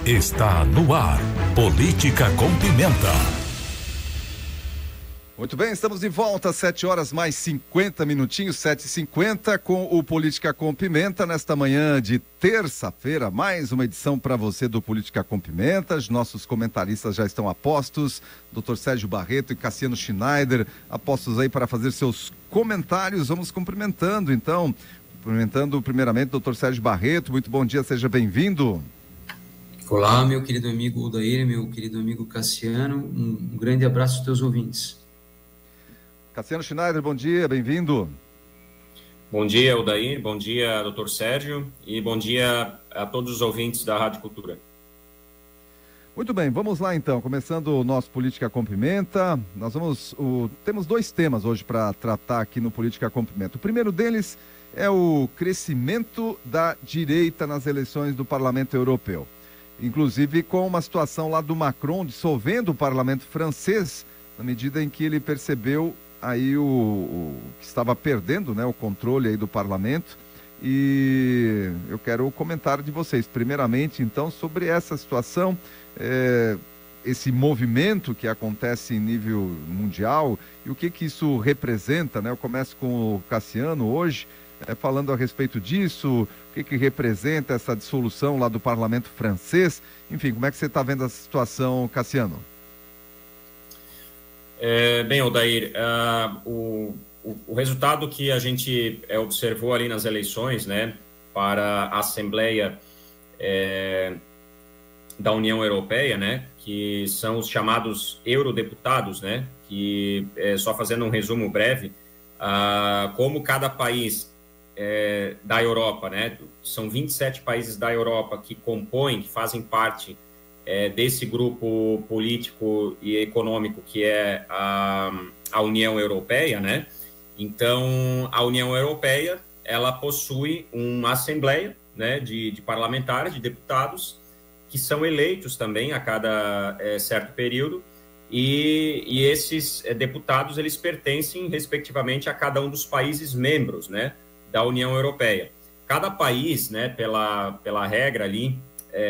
Está no ar, Política com Pimenta. Muito bem, estamos de volta, 7 horas mais 50 minutinhos, 7h50, com o Política com Pimenta, nesta manhã de terça-feira, mais uma edição para você do Política com Pimenta. Os nossos comentaristas já estão a postos, Dr. Sérgio Barreto e Cassiano Schneider, a postos aí para fazer seus comentários. Vamos cumprimentando, então, primeiramente o Dr. Sérgio Barreto. Muito bom dia, seja bem-vindo. Olá, meu querido amigo Odair, meu querido amigo Cassiano, um grande abraço aos teus ouvintes. Cassiano Schneider, bom dia, bem-vindo. Bom dia, Odair, bom dia, Dr. Sérgio, e bom dia a todos os ouvintes da Rádio Cultura. Muito bem, vamos lá então, começando o nosso Política com Pimenta. Temos dois temas hoje para tratar aqui no Política com Pimenta. O primeiro deles é o crescimento da direita nas eleições do Parlamento Europeu. Inclusive com uma situação lá do Macron dissolvendo o parlamento francês, na medida em que ele percebeu aí que estava perdendo, né, o controle aí do parlamento. E eu quero o comentário de vocês, primeiramente, então, sobre essa situação, esse movimento que acontece em nível mundial e o que isso representa, né? Eu começo com o Cassiano hoje, falando a respeito disso, o que representa essa dissolução lá do parlamento francês. Enfim, como é que você está vendo a situação, Cassiano? Bem, Odair, o resultado que a gente observou ali nas eleições, né, para a Assembleia da União Europeia, né, que são os chamados eurodeputados, né, que, só fazendo um resumo breve, como cada país da Europa, né, são 27 países da Europa que compõem, que fazem parte desse grupo político e econômico que é a União Europeia, né? Então, a União Europeia, ela possui uma assembleia, né, de parlamentares, de deputados, que são eleitos também a cada certo período, e esses deputados, eles pertencem, respectivamente, a cada um dos países membros, né, da União Europeia. Cada país, né, pela regra ali,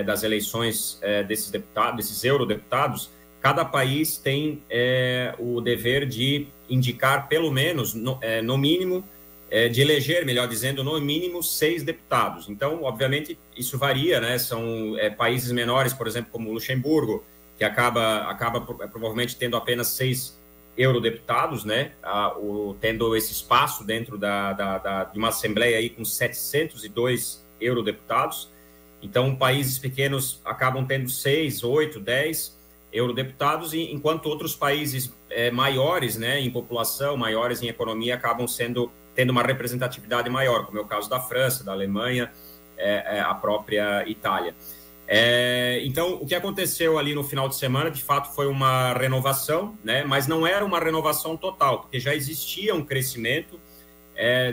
das eleições desses deputados, desses eurodeputados, cada país tem o dever de indicar pelo menos, no mínimo, de eleger, melhor dizendo, no mínimo 6 deputados. Então, obviamente, isso varia, né? São países menores, por exemplo, como Luxemburgo, que acaba provavelmente tendo apenas 6 eurodeputados, né? Tendo esse espaço dentro de uma assembleia aí com 702 eurodeputados. Então, países pequenos acabam tendo 6, 8, 10 eurodeputados, enquanto outros países maiores, né, em população, maiores em economia, acabam tendo uma representatividade maior, como é o caso da França, da Alemanha, a própria Itália. Então, o que aconteceu ali no final de semana, de fato, foi uma renovação, né, mas não era uma renovação total, porque já existia um crescimento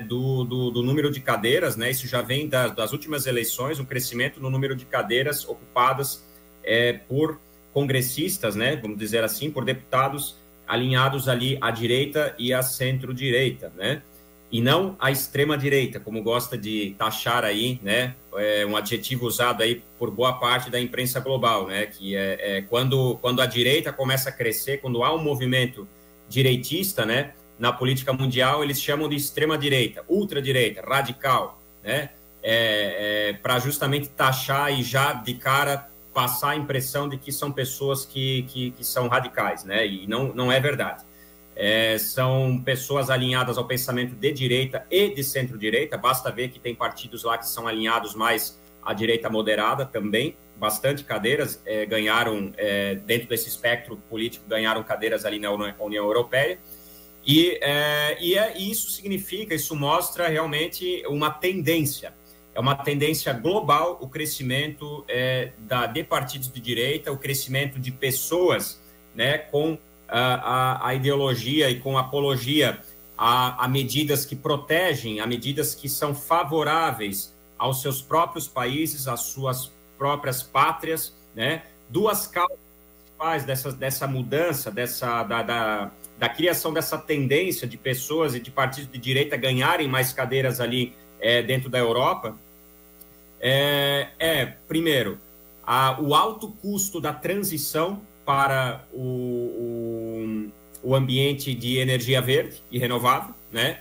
do número de cadeiras, né? Isso já vem das últimas eleições, um crescimento no número de cadeiras ocupadas por congressistas, né? Vamos dizer assim, por deputados alinhados ali à direita e à centro-direita, né? E não à extrema-direita, como gosta de taxar aí, né? Um adjetivo usado aí por boa parte da imprensa global, né? Que quando a direita começa a crescer, quando há um movimento direitista, né? Na política mundial, eles chamam de extrema-direita, ultradireita, radical, né? Para justamente taxar e já de cara passar a impressão de que são pessoas que são radicais, né? E não é verdade. São pessoas alinhadas ao pensamento de direita e de centro-direita. Basta ver que tem partidos lá que são alinhados mais à direita moderada também. Bastante cadeiras ganharam, dentro desse espectro político, ganharam cadeiras ali na União Europeia. E isso significa, isso mostra realmente uma tendência. É uma tendência global o crescimento de partidos de direita, o crescimento de pessoas, né, com a ideologia e com apologia a medidas que protegem, a medidas que são favoráveis aos seus próprios países, às suas próprias pátrias, né? Duas causas principais dessa mudança, da criação dessa tendência de pessoas e de partidos de direita ganharem mais cadeiras ali dentro da Europa, primeiro, o alto custo da transição para o ambiente de energia verde e renovável, né?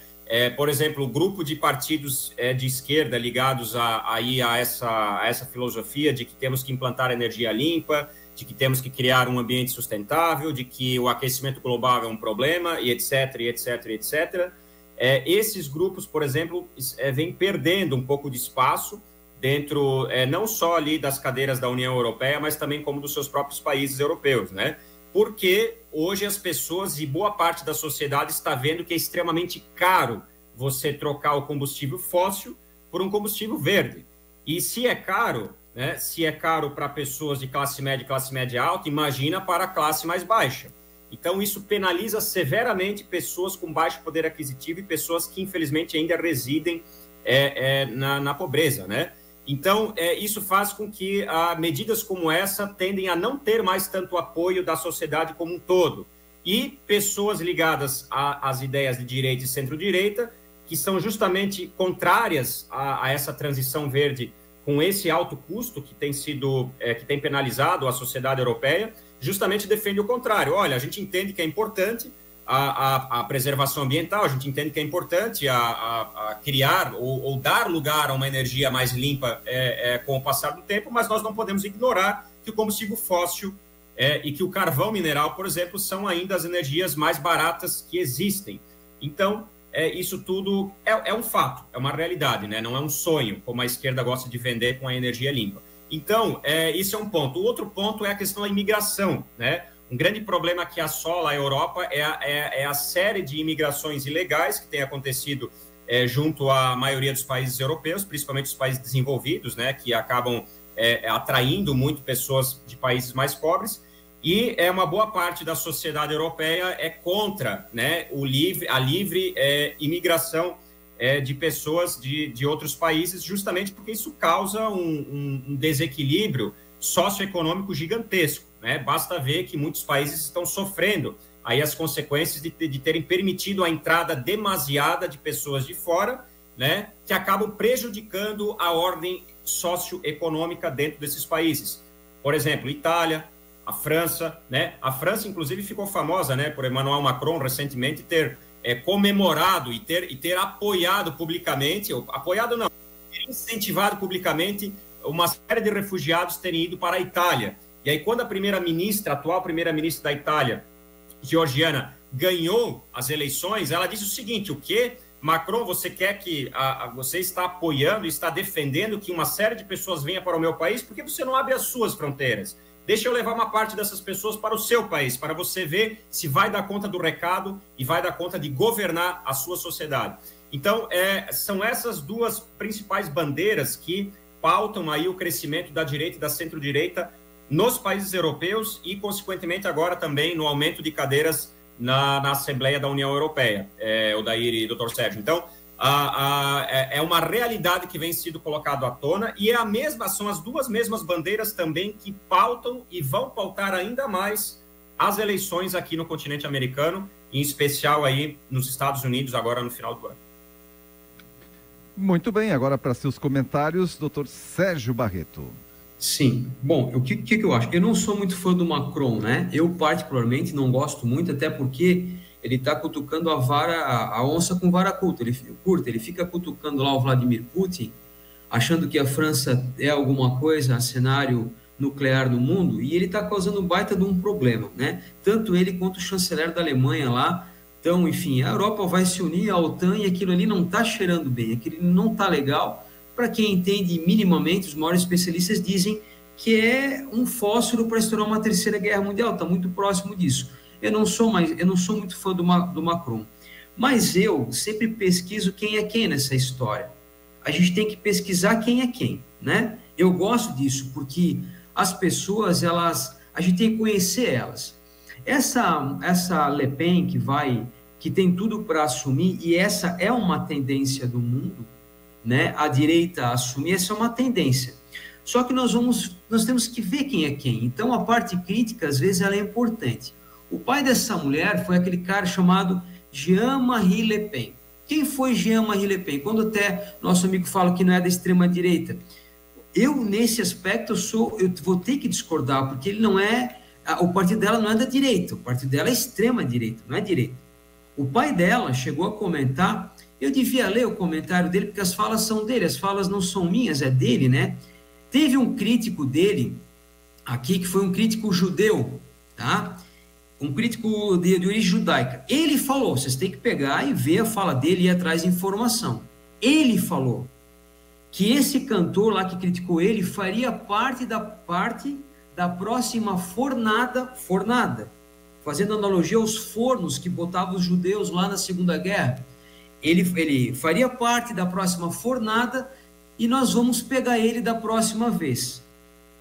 Por exemplo, o grupo de partidos de esquerda ligados a essa filosofia de que temos que implantar energia limpa, de que temos que criar um ambiente sustentável, de que o aquecimento global é um problema, e etc, e etc, e etc. Esses grupos, por exemplo, vêm perdendo um pouco de espaço dentro, não só ali das cadeiras da União Europeia, mas também como dos seus próprios países europeus, né? Porque hoje as pessoas e boa parte da sociedade está vendo que é extremamente caro você trocar o combustível fóssil por um combustível verde. E se é caro, né, se é caro para pessoas de classe média alta, imagina para a classe mais baixa. Então, isso penaliza severamente pessoas com baixo poder aquisitivo e pessoas que, infelizmente, ainda residem na pobreza, né? Então, isso faz com que medidas como essa tendem a não ter mais tanto apoio da sociedade como um todo. E pessoas ligadas às ideias de direita e centro-direita, que são justamente contrárias a essa transição verde com esse alto custo que tem penalizado a sociedade europeia, justamente defende o contrário. Olha, a gente entende que é importante a preservação ambiental, a gente entende que é importante a criar ou dar lugar a uma energia mais limpa com o passar do tempo, mas nós não podemos ignorar que o combustível fóssil e que o carvão mineral, por exemplo, são ainda as energias mais baratas que existem. Então, isso tudo é um fato, é uma realidade, né? Não é um sonho, como a esquerda gosta de vender com a energia limpa. Então, isso é um ponto. O outro ponto é a questão da imigração, né? Um grande problema que assola a Europa é a série de imigrações ilegais que tem acontecido junto à maioria dos países europeus, principalmente os países desenvolvidos, né, que acabam atraindo muito pessoas de países mais pobres, e uma boa parte da sociedade europeia é contra, né, a livre imigração de pessoas de outros países, justamente porque isso causa um desequilíbrio socioeconômico gigantesco, né? Basta ver que muitos países estão sofrendo aí as consequências de terem permitido a entrada demasiada de pessoas de fora, né? Que acabam prejudicando a ordem socioeconômica dentro desses países. Por exemplo, Itália, a França, né? A França, inclusive, ficou famosa, né, por Emmanuel Macron recentemente ter comemorado e ter apoiado publicamente, ter incentivado publicamente uma série de refugiados terem ido para a Itália. E aí, quando a atual primeira-ministra da Itália, Giorgiana, ganhou as eleições, ela disse o seguinte: o quê? Macron, você quer que você está apoiando, está defendendo que uma série de pessoas venha para o meu país? Por que você não abre as suas fronteiras? Deixa eu levar uma parte dessas pessoas para o seu país, para você ver se vai dar conta do recado e vai dar conta de governar a sua sociedade. Então, são essas duas principais bandeiras que pautam aí o crescimento da direita e da centro-direita nos países europeus e, consequentemente, agora também no aumento de cadeiras na Assembleia da União Europeia, Odair e Dr. Sérgio. Então, é uma realidade que vem sido colocado à tona e são as duas mesmas bandeiras também que pautam e vão pautar ainda mais as eleições aqui no continente americano, em especial aí nos Estados Unidos, agora no final do ano. Muito bem, agora para seus comentários, doutor Sérgio Barreto. Sim, bom, o que eu acho? Eu não sou muito fã do Macron, né? Eu particularmente não gosto muito, até porque ele está cutucando a onça com vara curta. Ele fica cutucando lá o Vladimir Putin, achando que a França é alguma coisa, cenário nuclear do mundo, e ele está causando um baita de um problema, né? Tanto ele quanto o chanceler da Alemanha lá. Então, enfim, a Europa vai se unir à OTAN e aquilo ali não está cheirando bem, aquilo não está legal. Para quem entende minimamente, os maiores especialistas dizem que é um fósforo para estourar uma terceira guerra mundial, está muito próximo disso. Eu não sou muito fã do Macron, mas eu sempre pesquiso quem é quem nessa história. A gente tem que pesquisar quem é quem, né? Eu gosto disso, porque as pessoas, a gente tem que conhecer elas. Essa Le Pen que tem tudo para assumir, e essa é uma tendência do mundo, né? A direita assumir, essa é uma tendência. Só que nós temos que ver quem é quem. Então, a parte crítica, às vezes, ela é importante. O pai dessa mulher foi aquele cara chamado Jean-Marie Le Pen. Quem foi Jean-Marie Le Pen? Quando até nosso amigo fala que não é da extrema-direita, nesse aspecto, eu vou ter que discordar, porque ele não é, o partido dela não é da direita, o partido dela é extrema direita, não é direita. O pai dela chegou a comentar, eu devia ler o comentário dele, porque as falas são dele, as falas não são minhas, é dele, né? Teve um crítico dele aqui, que foi um crítico judeu, tá? Um crítico de origem judaica. Ele falou, vocês têm que pegar e ver a fala dele e ir atrás de informação. Ele falou que esse cantor lá que criticou ele faria parte da próxima fornada, fazendo analogia aos fornos que botavam os judeus lá na Segunda Guerra. Ele faria parte da próxima fornada e nós vamos pegar ele da próxima vez.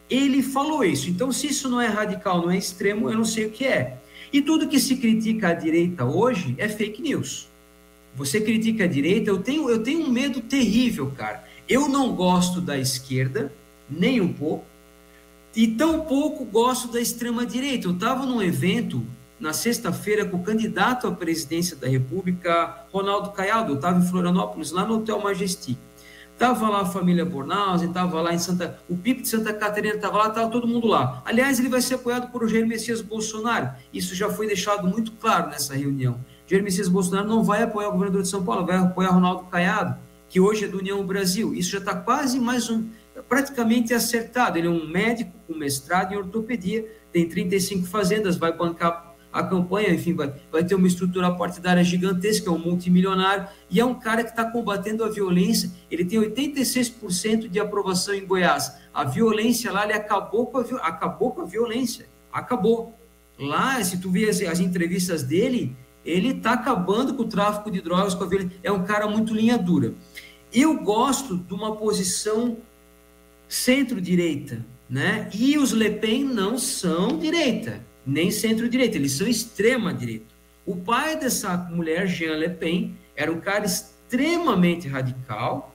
Ele falou isso. Então, se isso não é radical, não é extremo, eu não sei o que é. E tudo que se critica à direita hoje é fake news. Você critica a direita, eu tenho um medo terrível, cara. Eu não gosto da esquerda, nem um pouco, e tampouco gosto da extrema-direita. Eu estava num evento na sexta-feira com o candidato à presidência da República, Ronaldo Caiado. Eu estava em Florianópolis, lá no Hotel Majestic. Estava lá a família Bornhaus, estava lá o Pipe de Santa Catarina estava lá, estava todo mundo lá. Aliás, ele vai ser apoiado por Jair Messias Bolsonaro. Isso já foi deixado muito claro nessa reunião. Jair Messias Bolsonaro não vai apoiar o governador de São Paulo, vai apoiar Ronaldo Caiado, que hoje é do União Brasil. Isso já está quase praticamente acertado. Ele é um médico com mestrado em ortopedia, tem 35 fazendas, vai bancar a campanha, enfim, vai ter uma estrutura partidária gigantesca, é um multimilionário, e é um cara que está combatendo a violência. Ele tem 86% de aprovação em Goiás. A violência lá, ele acabou com a violência. Acabou. Lá, se tu vê as entrevistas dele, ele está acabando com o tráfico de drogas, com a violência. É um cara muito linha dura. Eu gosto de uma posição centro-direita, né? E os Le Pen não são direita, nem centro-direita, eles são extrema-direita. O pai dessa mulher, Jean Le Pen, era um cara extremamente radical,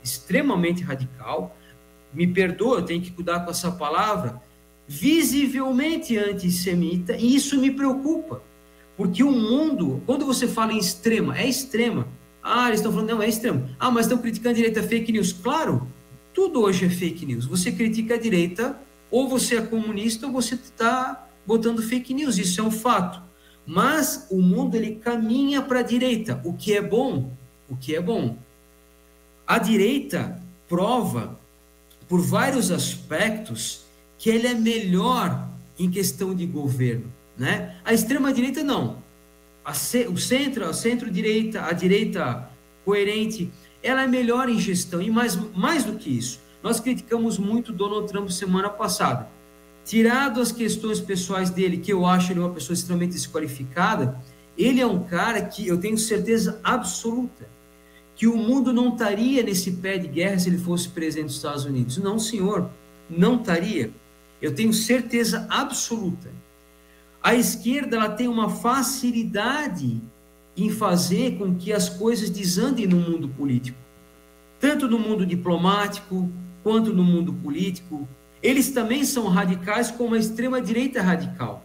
me perdoa, eu tenho que cuidar com essa palavra, visivelmente antissemita, e isso me preocupa, porque o mundo, quando você fala em extrema, é extrema. Ah, eles estão falando, não, é extremo. Ah, mas estão criticando a direita, fake news. Claro, tudo hoje é fake news. Você critica a direita, ou você é comunista, ou você está botando fake news, isso é um fato. Mas o mundo, ele caminha para a direita, o que é bom. A direita prova, por vários aspectos, que ele é melhor em questão de governo, né? A extrema-direita não. O centro-direita, a direita coerente, ela é melhor em gestão, e mais do que isso. Nós criticamos muito Donald Trump semana passada. Tirado as questões pessoais dele, que eu acho ele uma pessoa extremamente desqualificada, ele é um cara que eu tenho certeza absoluta que o mundo não estaria nesse pé de guerra se ele fosse presidente dos Estados Unidos. Não, senhor, não estaria. Eu tenho certeza absoluta. A esquerda, ela tem uma facilidade em fazer com que as coisas desandem no mundo político, tanto no mundo diplomático quanto no mundo político. Eles também são radicais, como a extrema-direita é radical.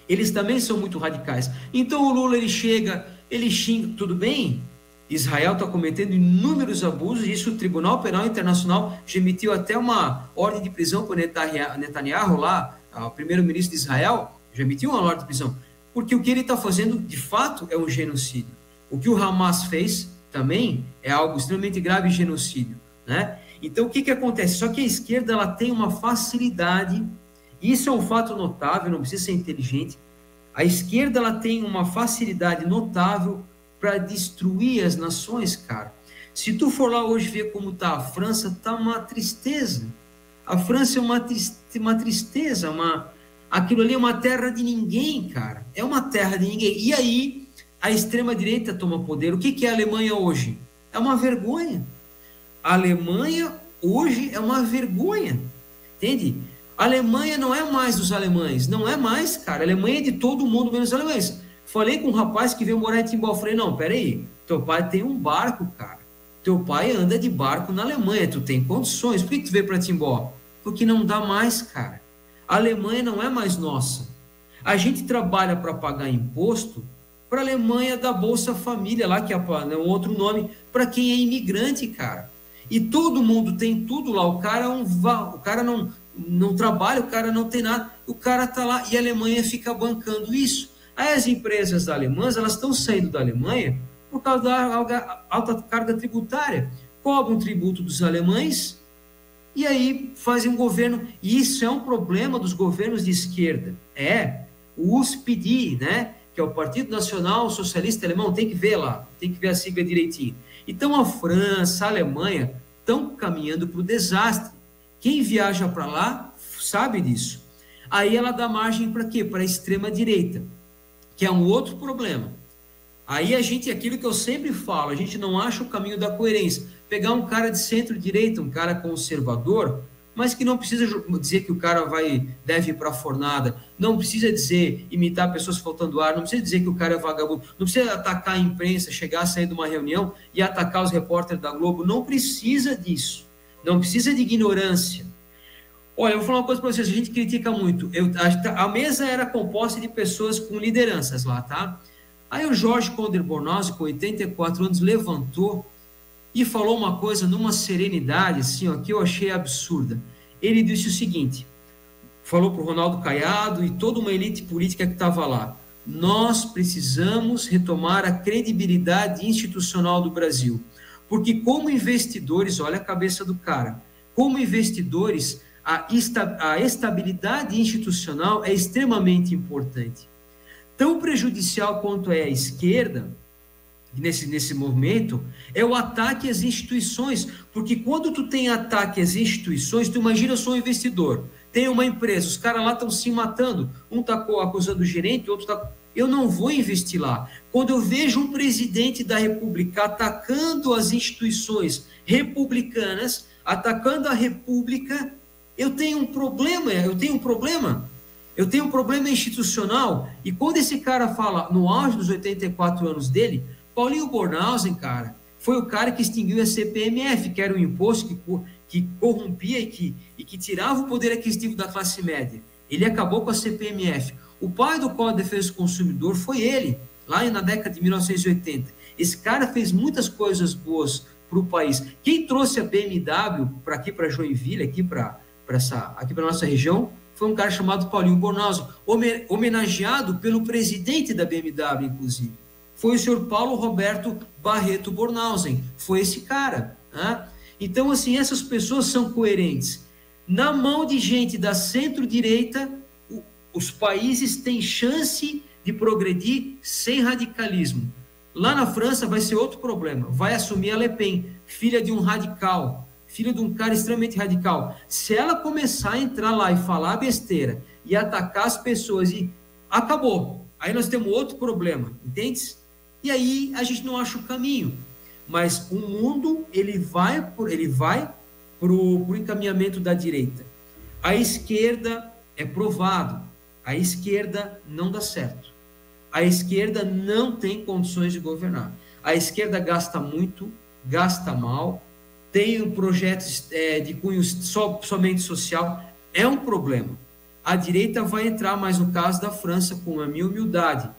Eles também são muito radicais. Então o Lula, ele chega, ele xinga, tudo bem? Israel está cometendo inúmeros abusos, e isso o Tribunal Penal Internacional já emitiu até uma ordem de prisão para o Netanyahu lá, o primeiro-ministro de Israel, já emitiu uma ordem de prisão, porque o que ele está fazendo, de fato, é um genocídio. O que o Hamas fez também é algo extremamente grave, genocídio, né? Então, o que acontece? Só que a esquerda, ela tem uma facilidade, e isso é um fato notável, não precisa ser inteligente, a esquerda, ela tem uma facilidade notável para destruir as nações, cara. Se tu for lá hoje ver como está a França, está uma tristeza. A França é uma tristeza, aquilo ali é uma terra de ninguém, cara. É uma terra de ninguém. E aí, a extrema-direita toma poder. O que é a Alemanha hoje? É uma vergonha. A Alemanha hoje é uma vergonha. Entende? A Alemanha não é mais dos alemães. Não é mais, cara. A Alemanha é de todo mundo, menos os alemães. Falei com um rapaz que veio morar em Timbó. Falei, não, peraí. Teu pai tem um barco, cara. Teu pai anda de barco na Alemanha. Tu tem condições. Por que tu veio para Timbó? Porque não dá mais, cara. A Alemanha não é mais nossa. A gente trabalha para pagar imposto para a Alemanha da Bolsa Família, lá que é um outro nome, para quem é imigrante, cara. e todo mundo tem tudo lá, o cara não trabalha, o cara não tem nada, o cara está lá e a Alemanha fica bancando isso. Aí as empresas alemãs, elas estão saindo da Alemanha por causa da alta carga tributária, cobram tributo dos alemães e aí fazem um governo, e isso é um problema dos governos de esquerda, o SPD, né, que é o Partido Nacional Socialista Alemão, tem que ver lá, tem que ver a sigla direitinho. Então a França, a Alemanha estão caminhando para o desastre. Quem viaja para lá sabe disso. Aí ela dá margem para quê? Para a extrema-direita, que é um outro problema. Aí aquilo que eu sempre falo, a gente não acha o caminho da coerência. Pegar um cara de centro-direita, um cara conservador, mas que não precisa dizer que o cara deve ir para a fornada, não precisa imitar pessoas faltando ar, não precisa dizer que o cara é vagabundo, não precisa atacar a imprensa, sair de uma reunião e atacar os repórteres da Globo, não precisa disso. Não precisa de ignorância. Olha, eu vou falar uma coisa para vocês, a gente critica muito. A mesa era composta de pessoas com lideranças lá, tá? Aí o Jorge Conder Bornhausen, com 84 anos, levantou e falou uma coisa numa serenidade, assim, ó, que eu achei absurda. Ele disse o seguinte, falou para o Ronaldo Caiado e toda uma elite política que estava lá: nós precisamos retomar a credibilidade institucional do Brasil. Porque como investidores, olha a cabeça do cara, como investidores, a estabilidade institucional é extremamente importante. Tão prejudicial quanto é a esquerda, nesse movimento, é o ataque às instituições, porque quando tu tem ataque às instituições, tu imagina, eu sou um investidor, tem uma empresa, os caras lá estão se matando, um está acusando o gerente, o outro está... Eu não vou investir lá. Quando eu vejo um presidente da República atacando as instituições republicanas, atacando a República, eu tenho um problema institucional. E quando esse cara fala, no auge dos 84 anos dele, Paulinho Bornhausen, cara, foi o cara que extinguiu a CPMF, que era um imposto que corrompia e que tirava o poder aquisitivo da classe média. Ele acabou com a CPMF. O pai do Código de Defesa do Consumidor foi ele, lá na década de 1980. Esse cara fez muitas coisas boas para o país. Quem trouxe a BMW para aqui, para Joinville, aqui para a nossa região, foi um cara chamado Paulinho Bornhausen, homenageado pelo presidente da BMW, inclusive. Foi o senhor Paulo Roberto Barreto Bornhausen. Foi esse cara. Né? Então, assim, essas pessoas são coerentes. Na mão de gente da centro-direita, os países têm chance de progredir sem radicalismo. Lá na França vai ser outro problema. Vai assumir a Le Pen, filha de um radical, filha de um cara extremamente radical. Se ela começar a entrar lá e falar besteira e atacar as pessoas, acabou. Aí nós temos outro problema, entende? E aí a gente não acha o caminho. Mas o mundo, ele vai para o encaminhamento da direita. A esquerda é provado. A esquerda não dá certo. A esquerda não tem condições de governar. A esquerda gasta muito, gasta mal, tem projetos de cunho somente social, é um problema. A direita vai entrar, mas no caso da França, com a minha humildade,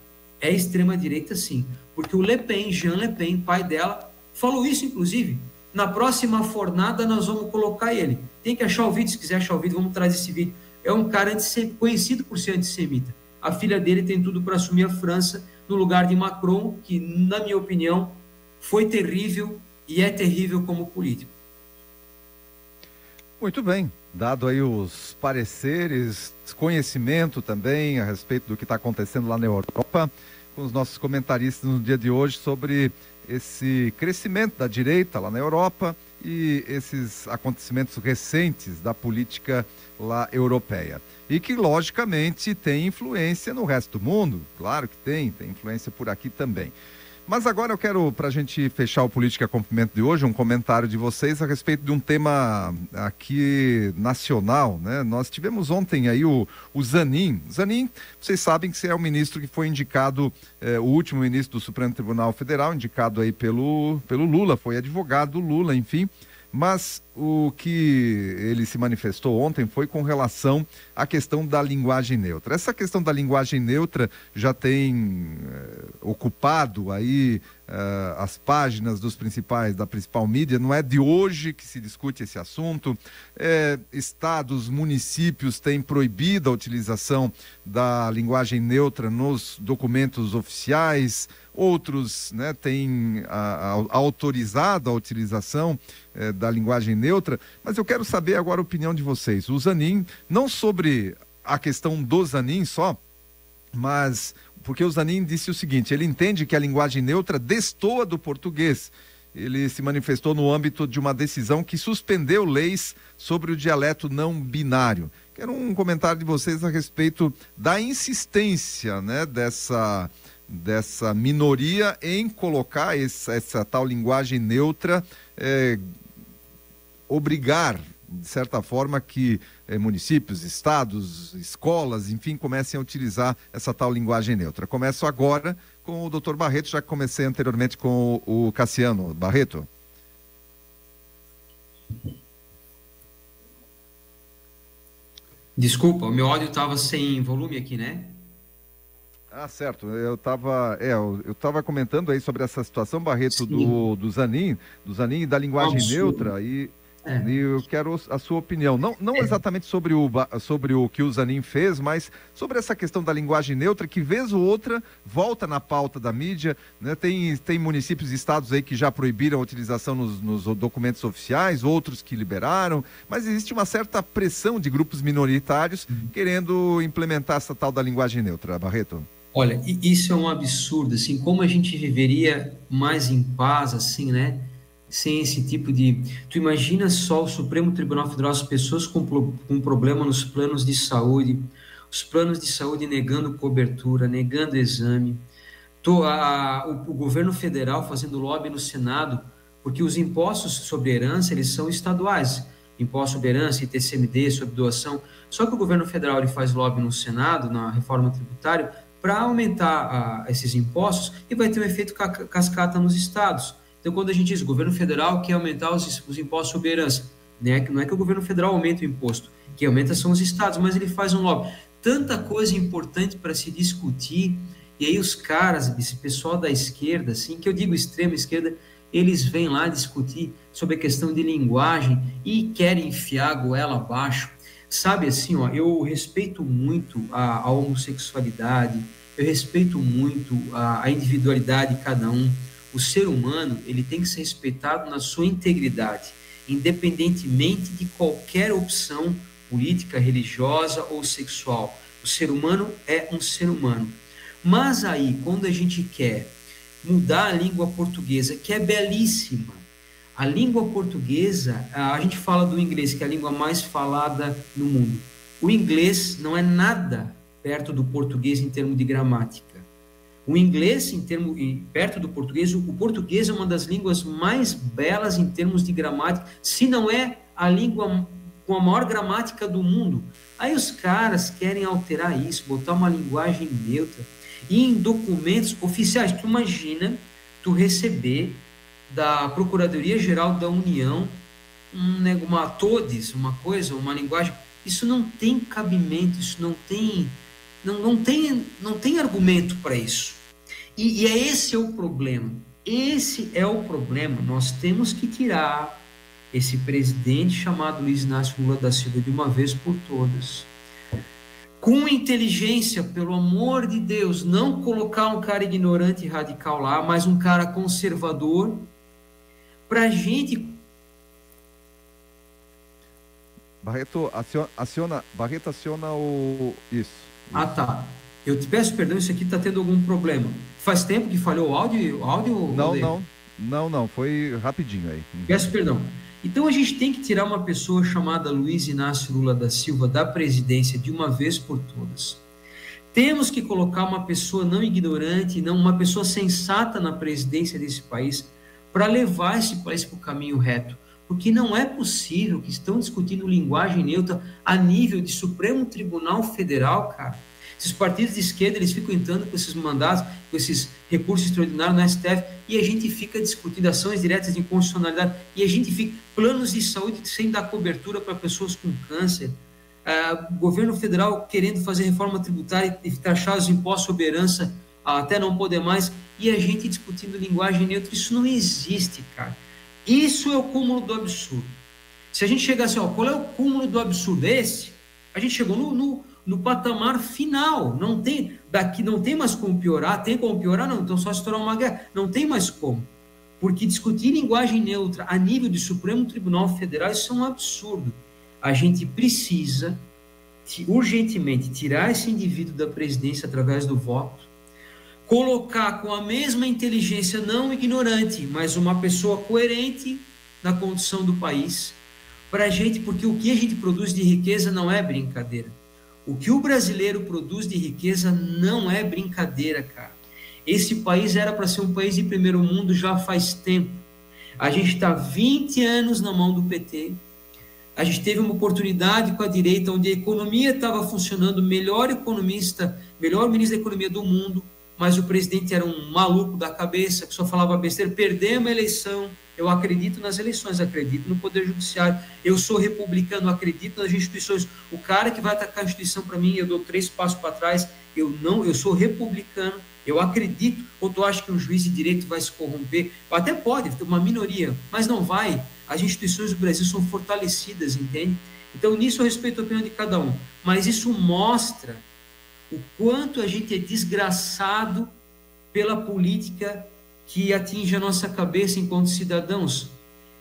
é extrema-direita sim. Porque o Le Pen, Jean Le Pen, pai dela, falou isso inclusive. Na próxima fornada nós vamos colocar ele. Tem que achar o vídeo, se quiser achar o vídeo, vamos trazer esse vídeo. É um cara conhecido por ser antissemita. A filha dele tem tudo para assumir a França no lugar de Macron, que, na minha opinião, foi terrível e é terrível como político. Muito bem. Dado aí os pareceres, conhecimento também a respeito do que está acontecendo lá na Europa, com os nossos comentaristas no dia de hoje sobre esse crescimento da direita lá na Europa e esses acontecimentos recentes da política lá europeia. E que, logicamente, tem influência no resto do mundo. Claro que tem influência por aqui também. Mas agora eu quero, para a gente fechar o Política Complemento de hoje, um comentário de vocês a respeito de um tema aqui nacional, né? Nós tivemos ontem aí o Zanin. Zanin, vocês sabem que é o ministro que foi indicado, o último ministro do Supremo Tribunal Federal, indicado aí pelo Lula, foi advogado do Lula, enfim. Mas o que ele se manifestou ontem foi com relação à questão da linguagem neutra. Essa questão da linguagem neutra já tem ocupado aí as páginas da principal mídia. Não é de hoje que se discute esse assunto. Estados, municípios têm proibido a utilização da linguagem neutra nos documentos oficiais. Outros, né, têm autorizado a utilização da linguagem neutra. Mas eu quero saber agora a opinião de vocês. O Zanin, não sobre a questão do Zanin só, mas porque o Zanin disse o seguinte: ele entende que a linguagem neutra destoa do português. Ele se manifestou no âmbito de uma decisão que suspendeu leis sobre o dialeto não binário. Quero um comentário de vocês a respeito da insistência, né, dessa minoria em colocar essa tal linguagem neutra, obrigar, de certa forma, que municípios, estados, escolas, enfim, comecem a utilizar essa tal linguagem neutra. Começo agora com o Dr. Barreto, já que comecei anteriormente com o Cassiano. Barreto. Desculpa, o meu áudio estava sem volume aqui, né? Ah, certo. Eu estava comentando aí sobre essa situação, Barreto, do Zanin e da linguagem neutra, e eu quero a sua opinião. Não exatamente sobre o que o Zanin fez, mas sobre essa questão da linguagem neutra, que vez ou outra volta na pauta da mídia, né? Tem municípios e estados aí que já proibiram a utilização nos documentos oficiais, outros que liberaram, mas existe uma certa pressão de grupos minoritários querendo implementar essa tal da linguagem neutra. Barreto? Olha, isso é um absurdo, assim, como a gente viveria mais em paz, assim, né, sem esse tipo de... Tu imagina só o Supremo Tribunal Federal, as pessoas com problema nos planos de saúde, os planos de saúde negando cobertura, negando exame, o governo federal fazendo lobby no Senado, porque os impostos sobre herança, eles são estaduais, imposto sobre herança, ITCMD, sobre doação, só que o governo federal ele faz lobby no Senado, na reforma tributária, para aumentar esses impostos, e vai ter um efeito cascata nos estados. Então, quando a gente diz o governo federal quer aumentar os impostos sobre herança, né? Não é que o governo federal aumenta o imposto, quem aumenta são os estados, mas ele faz um lobby. Tanta coisa importante para se discutir, e aí os caras, esse pessoal da esquerda, assim, que eu digo extrema esquerda, eles vêm lá discutir sobre a questão de linguagem e querem enfiar a goela abaixo. Sabe, assim, ó, eu respeito muito a homossexualidade, eu respeito muito a individualidade de cada um. O ser humano, ele tem que ser respeitado na sua integridade, independentemente de qualquer opção política, religiosa ou sexual. O ser humano é um ser humano. Mas aí, quando a gente quer mudar a língua portuguesa, que é belíssima, a língua portuguesa, a gente fala do inglês, que é a língua mais falada no mundo. O inglês não é nada perto do português em termos de gramática. O inglês, perto do português, o português é uma das línguas mais belas em termos de gramática, se não é a língua com a maior gramática do mundo. Aí os caras querem alterar isso, botar uma linguagem neutra. E em documentos oficiais, tu imagina tu receber da Procuradoria-Geral da União uma TODES, uma linguagem, isso não tem cabimento, isso não tem argumento para isso. E esse é o problema. Esse é o problema. Nós temos que tirar esse presidente chamado Luiz Inácio Lula da Silva de uma vez por todas. Com inteligência, pelo amor de Deus, não colocar um cara ignorante e radical lá, mas um cara conservador, para a gente... Barreto, aciona o... Isso. Ah, tá. Eu te peço perdão, isso aqui está tendo algum problema. Faz tempo que falhou o áudio? Não, foi rapidinho aí. Peço perdão. Então a gente tem que tirar uma pessoa chamada Luiz Inácio Lula da Silva da presidência de uma vez por todas. Temos que colocar uma pessoa não ignorante, uma pessoa sensata na presidência desse país, para levar esse país para o caminho reto. porque não é possível que estão discutindo linguagem neutra a nível de Supremo Tribunal Federal, cara. Esses partidos de esquerda, eles ficam entrando com esses mandatos, com esses recursos extraordinários no STF, e a gente fica discutindo ações diretas de inconstitucionalidade, e a gente fica planos de saúde sem dar cobertura para pessoas com câncer, o governo federal querendo fazer reforma tributária e taxar os impostos sobre herança até não poder mais, e a gente discutindo linguagem neutra. Isso não existe, cara. Isso é o cúmulo do absurdo. Se a gente chegar assim, qual é o cúmulo do absurdo? Esse, a gente chegou no patamar final. Não tem mais como piorar. Tem como piorar? Não. Então só estourar uma guerra. Não tem mais como. Porque discutir linguagem neutra a nível de Supremo Tribunal Federal, isso é um absurdo. A gente precisa urgentemente tirar esse indivíduo da presidência através do voto, colocar com a mesma inteligência, não ignorante, mas uma pessoa coerente na condição do país, para a gente, porque o que a gente produz de riqueza não é brincadeira. O que o brasileiro produz de riqueza não é brincadeira, cara. Esse país era para ser um país de primeiro mundo já faz tempo. A gente está 20 anos na mão do PT. A gente teve uma oportunidade com a direita, onde a economia estava funcionando, melhor economista, melhor ministro da economia do mundo, mas o presidente era um maluco da cabeça, que só falava besteira. Perdemos a eleição. Eu acredito nas eleições, acredito no Poder Judiciário. Eu sou republicano, acredito nas instituições. O cara que vai atacar a instituição para mim, eu dou 3 passos para trás. Eu sou republicano, eu acredito. Ou tu acha que um juiz de direito vai se corromper? Até pode, ter uma minoria, mas não vai. As instituições do Brasil são fortalecidas, entende? Então, nisso eu respeito a opinião de cada um. Mas isso mostra o quanto a gente é desgraçado pela política que atinge a nossa cabeça enquanto cidadãos.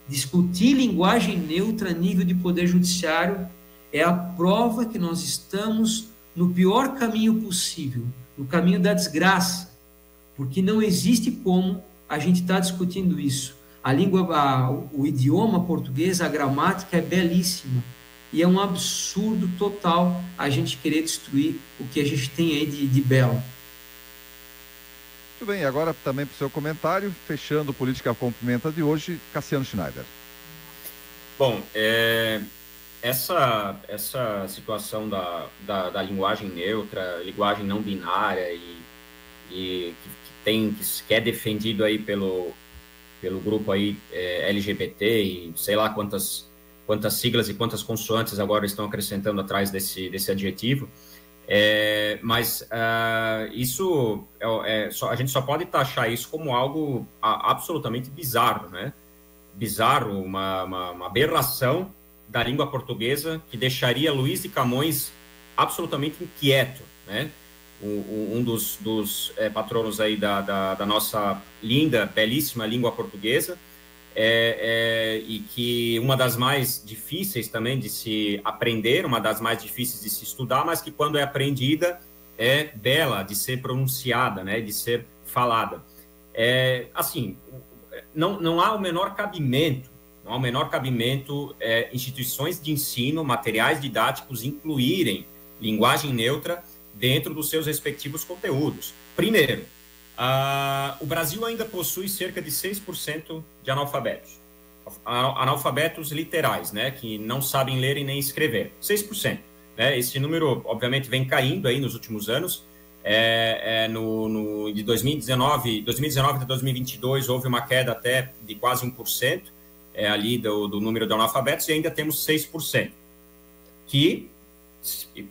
Discutir linguagem neutra a nível de Poder Judiciário é a prova que nós estamos no pior caminho possível, no caminho da desgraça, porque não existe como a gente estar discutindo isso. A língua, o idioma português, a gramática é belíssima, e é um absurdo total a gente querer destruir o que a gente tem aí de belo. Muito bem, agora também para o seu comentário, fechando o Política Complementa de hoje, Cassiano Schneider. Bom, essa situação da linguagem neutra, linguagem não binária que é defendido aí pelo grupo aí LGBT e sei lá quantas siglas e quantas consoantes agora estão acrescentando atrás desse adjetivo. Mas isso a gente só pode taxar isso como algo absolutamente bizarro, né? Bizarro, uma aberração da língua portuguesa que deixaria Luiz de Camões absolutamente inquieto, né? Um dos patronos aí da nossa linda, belíssima língua portuguesa, e que uma das mais difíceis também de se aprender, uma das mais difíceis de se estudar, mas que quando é aprendida é bela de ser pronunciada, né, de ser falada. Assim, não há o menor cabimento, instituições de ensino, materiais didáticos incluírem linguagem neutra dentro dos seus respectivos conteúdos. Primeiro, o Brasil ainda possui cerca de 6% de analfabetos literais, né, que não sabem ler e nem escrever. 6%. Né? Esse número, obviamente, vem caindo aí nos últimos anos. De 2019 a 2022 houve uma queda até de quase 1% ali do número de analfabetos, e ainda temos 6%, que,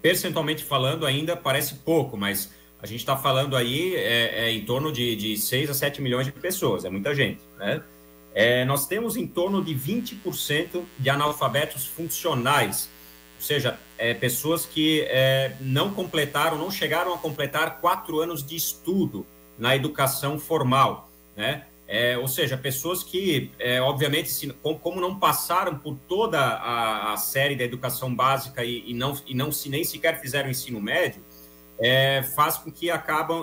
percentualmente falando, ainda parece pouco, mas a gente está falando aí em torno de 6 a 7 milhões de pessoas, é muita gente, né? Nós temos em torno de 20% de analfabetos funcionais, ou seja, pessoas que não chegaram a completar 4 anos de estudo na educação formal, né? Ou seja, pessoas que, obviamente, como não passaram por toda a série da educação básica e nem sequer fizeram ensino médio, faz com que acabem,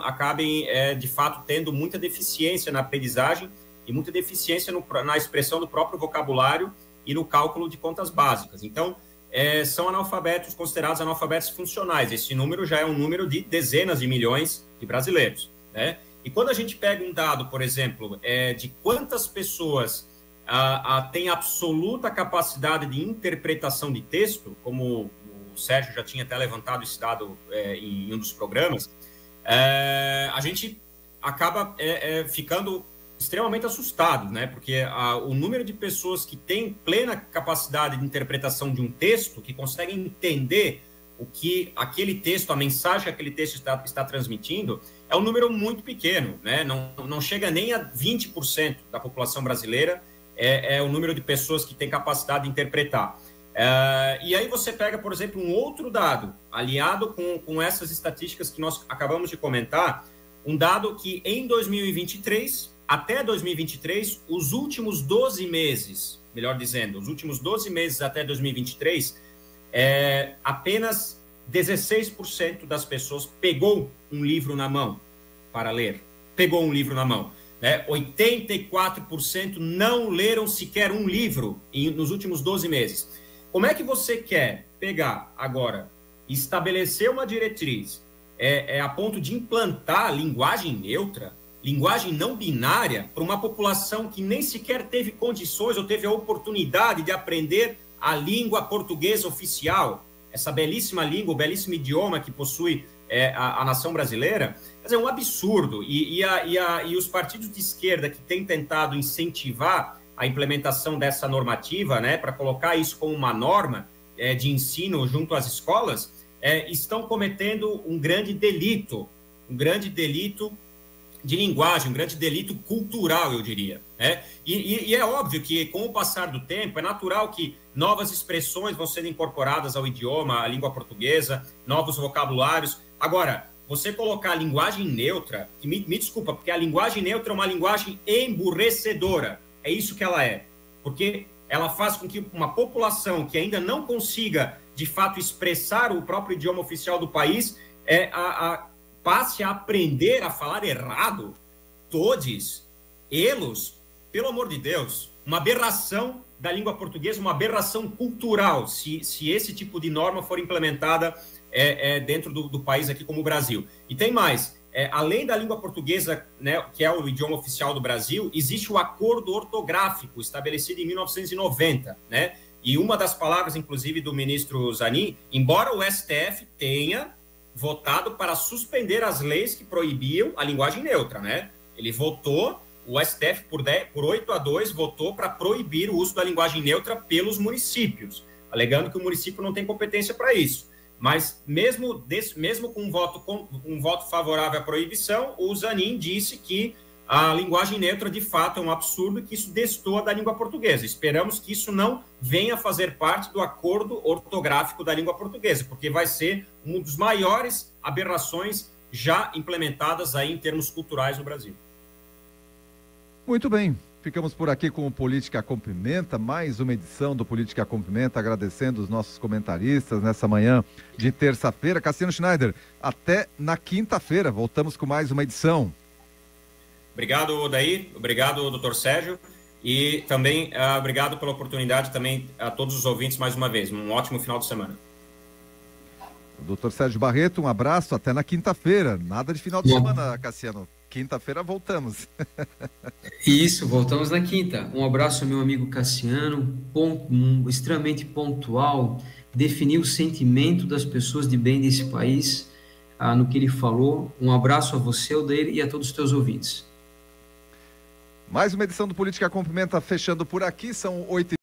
de fato, tendo muita deficiência na aprendizagem e muita deficiência na expressão do próprio vocabulário e no cálculo de contas básicas. Então, são considerados analfabetos funcionais. Esse número já é um número de dezenas de milhões de brasileiros, né? E quando a gente pega um dado, por exemplo, de quantas pessoas tem absoluta capacidade de interpretação de texto, como o Sérgio já tinha até levantado esse dado em um dos programas, a gente acaba ficando extremamente assustado, né? Porque o número de pessoas que têm plena capacidade de interpretação de um texto, que conseguem entender o que aquele texto, a mensagem que aquele texto está transmitindo, é um número muito pequeno, né? Não chega nem a 20% da população brasileira, é o número de pessoas que têm capacidade de interpretar. E aí você pega, por exemplo, um outro dado, aliado com essas estatísticas que nós acabamos de comentar, um dado que em 2023, até 2023, os últimos 12 meses, melhor dizendo, os últimos 12 meses até 2023, apenas 16% das pessoas pegou um livro na mão para ler. Pegou um livro na mão. 84% não leram sequer um livro nos últimos 12 meses. Como é que você quer pegar agora e estabelecer uma diretriz a ponto de implantar linguagem neutra, linguagem não binária, para uma população que nem sequer teve condições ou teve a oportunidade de aprender a língua portuguesa oficial, essa belíssima língua, o belíssimo idioma que possui a nação brasileira? Quer dizer, é um absurdo. E os partidos de esquerda que têm tentado incentivar a implementação dessa normativa, né, para colocar isso como uma norma de ensino junto às escolas, estão cometendo um grande delito de linguagem, um grande delito cultural, eu diria. E é óbvio que, com o passar do tempo, é natural que novas expressões vão sendo incorporadas ao idioma, à língua portuguesa, novos vocabulários. Agora, você colocar a linguagem neutra, que me desculpa, porque a linguagem neutra é uma linguagem emburrecedora. É isso que ela é. Porque ela faz com que uma população que ainda não consiga, de fato, expressar o próprio idioma oficial do país, passe a aprender a falar errado, todes, elos, pelo amor de Deus, uma aberração da língua portuguesa, uma aberração cultural, se esse tipo de norma for implementada dentro do país aqui como o Brasil. E tem mais, além da língua portuguesa, né, que é o idioma oficial do Brasil, existe o acordo ortográfico estabelecido em 1990, né? E uma das palavras, inclusive, do ministro Zanin, embora o STF tenha votado para suspender as leis que proibiam a linguagem neutra, né? Ele votou, o STF por 8-2 votou para proibir o uso da linguagem neutra pelos municípios, alegando que o município não tem competência para isso. Mas mesmo com um voto favorável à proibição, o Zanin disse que a linguagem neutra, de fato, é um absurdo e que isso destoa da língua portuguesa. Esperamos que isso não venha fazer parte do acordo ortográfico da língua portuguesa, porque vai ser uma das maiores aberrações já implementadas aí em termos culturais no Brasil. Muito bem. Ficamos por aqui com o Política com Pimenta, mais uma edição do Política com Pimenta, agradecendo os nossos comentaristas nessa manhã de terça-feira. Cassiano Schneider, até na quinta-feira, voltamos com mais uma edição. Obrigado, Odair, obrigado, doutor Sérgio, e também obrigado pela oportunidade também a todos os ouvintes mais uma vez. Um ótimo final de semana. Doutor Sérgio Barreto, um abraço, até na quinta-feira. Nada de final de semana, Cassiano. Quinta-feira voltamos. Isso, voltamos na quinta. Um abraço ao meu amigo Cassiano, extremamente pontual, definiu o sentimento das pessoas de bem desse país, no que ele falou. Um abraço a você, Odair, e a todos os teus ouvintes. Mais uma edição do Política com Pimenta fechando por aqui, são 8h.